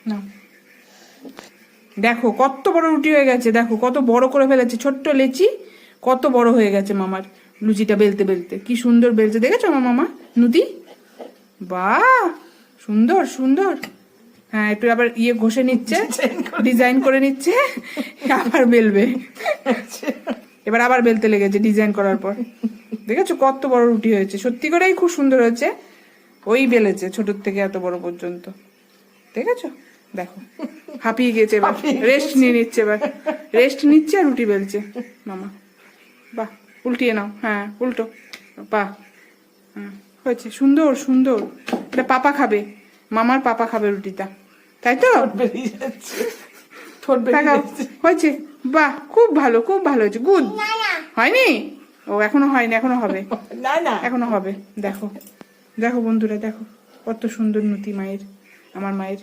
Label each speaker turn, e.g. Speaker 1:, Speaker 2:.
Speaker 1: না, দেখো কত বড় রুটি হয়ে গেছে, দেখো কত বড় করে ফেলেছে, ছোট্ট লেচি কত বড় হয়ে গেছে মামার লুচিটা বেলতে বেলতে, কি সুন্দর বেলছে দেখেছো আমার মামা নুতি? বাহ, সুন্দর সুন্দর। হ্যাঁ, একটু আবার ঘষে নিচ্ছে, ডিজাইন করে নিচ্ছে, আবার বেলবে। এবার আবার বেলতে লেগেছে ডিজাইন করার পর। দেখেছো কত বড় রুটি হয়েছে, সত্যি করেই খুব সুন্দর হয়েছে। ওই বেলেছে ছোট থেকে এত বড় পর্যন্ত, দেখেছো? দেখো হাঁপিয়ে গেছে, এবার রেস্ট নিয়ে নিচ্ছে, এবার রেস্ট নিচ্ছে আর রুটি বেলছে মামা। বাহ, উল্টিয়ে নাও, হ্যাঁ উল্টো, বাহ, হ্যাঁ হয়েছে, সুন্দর সুন্দর। এটা পাপা খাবে, মামার পাপা খাবে রুটিটা, তাই তো? হয়েছে, বাহ, খুব ভালো, খুব ভালো হয়েছে, গুড। হয়নি? ও এখনো হয়নি, এখনো হবে,
Speaker 2: না না
Speaker 1: এখনো হবে। দেখো দেখো বন্ধুরা, দেখো কত সুন্দর নুতি মায়ের, আমার মায়ের।